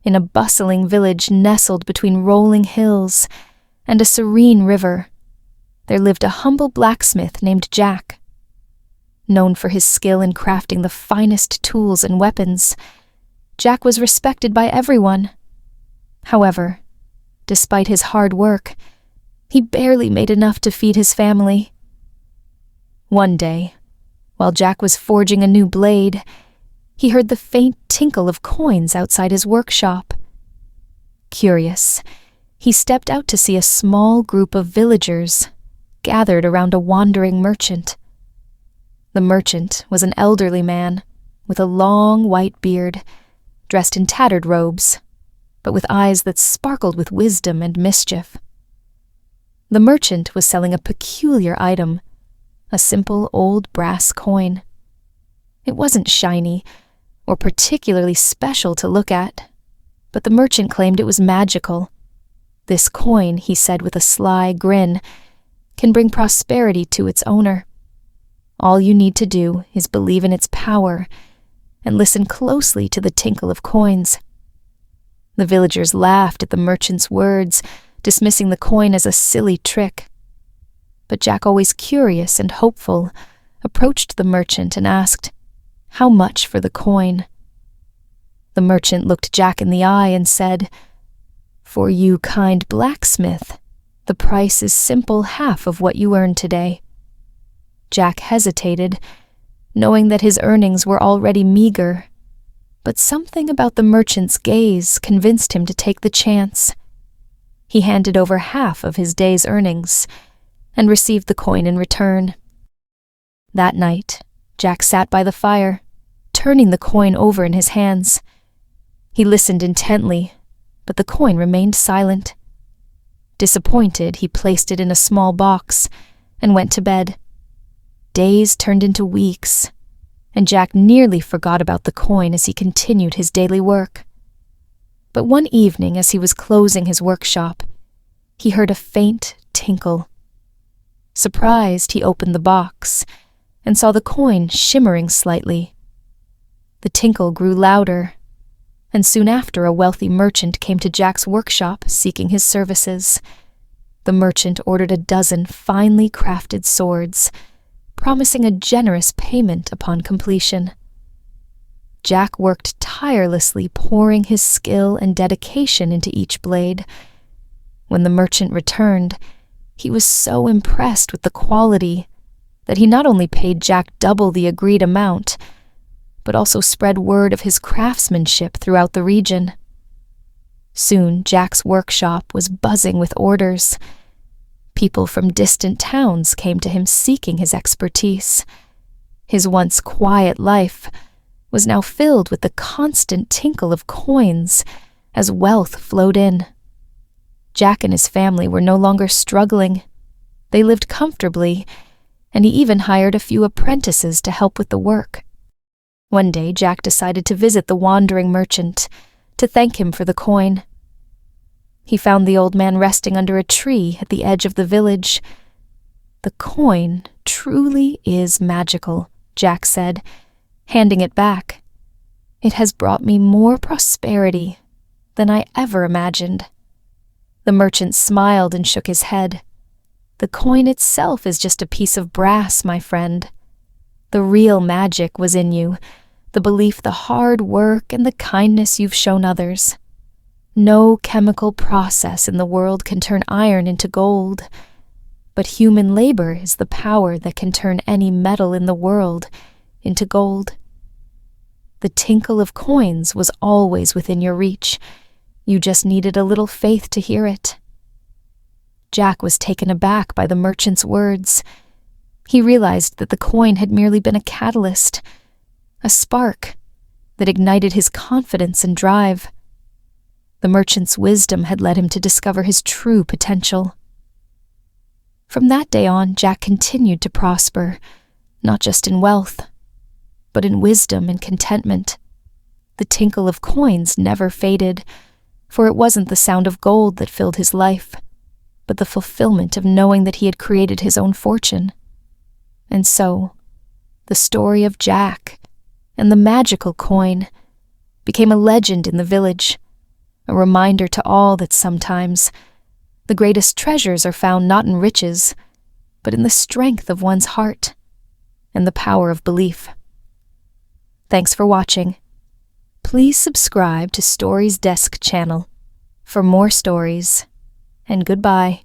in a bustling village nestled between rolling hills and a serene river, there lived a humble blacksmith named Jack. Known for his skill in crafting the finest tools and weapons, Jack was respected by everyone. However, despite his hard work, he barely made enough to feed his family. One day, while Jack was forging a new blade, he heard the faint tinkle of coins outside his workshop. Curious, he stepped out to see a small group of villagers gathered around a wandering merchant. The merchant was an elderly man with a long white beard, dressed in tattered robes, but with eyes that sparkled with wisdom and mischief. The merchant was selling a peculiar item, a simple old brass coin. It wasn't shiny or particularly special to look at, but the merchant claimed it was magical. This coin, he said with a sly grin, can bring prosperity to its owner. All you need to do is believe in its power and listen closely to the tinkle of coins. The villagers laughed at the merchant's words, dismissing the coin as a silly trick. But Jack, always curious and hopeful, approached the merchant and asked, "How much for the coin?" The merchant looked Jack in the eye and said, "For you, kind blacksmith, the price is simple half of what you earned today." Jack hesitated, knowing that his earnings were already meager, but something about the merchant's gaze convinced him to take the chance. He handed over half of his day's earnings and received the coin in return. That night, Jack sat by the fire, turning the coin over in his hands. He listened intently, but the coin remained silent. Disappointed, he placed it in a small box and went to bed. Days turned into weeks, and Jack nearly forgot about the coin as he continued his daily work. But one evening, as he was closing his workshop, he heard a faint tinkle. Surprised, he opened the box and saw the coin shimmering slightly. The tinkle grew louder, and soon after a wealthy merchant came to Jack's workshop seeking his services. The merchant ordered a dozen finely crafted swords, promising a generous payment upon completion. Jack worked tirelessly, pouring his skill and dedication into each blade. When the merchant returned, he was so impressed with the quality that he not only paid Jack double the agreed amount, but also spread word of his craftsmanship throughout the region. Soon, Jack's workshop was buzzing with orders. People from distant towns came to him seeking his expertise. His once quiet life was now filled with the constant tinkle of coins as wealth flowed in. Jack and his family were no longer struggling. They lived comfortably, and he even hired a few apprentices to help with the work. One day, Jack decided to visit the wandering merchant to thank him for the coin. He found the old man resting under a tree at the edge of the village. "The coin truly is magical," Jack said, handing it back. "It has brought me more prosperity than I ever imagined." The merchant smiled and shook his head. "The coin itself is just a piece of brass, my friend. The real magic was in you, the belief, the hard work, and the kindness you've shown others. No chemical process in the world can turn iron into gold, but human labor is the power that can turn any metal in the world into gold. The tinkle of coins was always within your reach. You just needed a little faith to hear it." Jack was taken aback by the merchant's words. He realized that the coin had merely been a catalyst, a spark that ignited his confidence and drive. The merchant's wisdom had led him to discover his true potential. From that day on, Jack continued to prosper, not just in wealth, but in wisdom and contentment. The tinkle of coins never faded, for it wasn't the sound of gold that filled his life, but the fulfillment of knowing that he had created his own fortune. And so, the story of Jack and the magical coin became a legend in the village, a reminder to all that sometimes the greatest treasures are found not in riches, but in the strength of one's heart and the power of belief. Thanks for watching. Please subscribe to Stories Desk channel for more stories, and goodbye.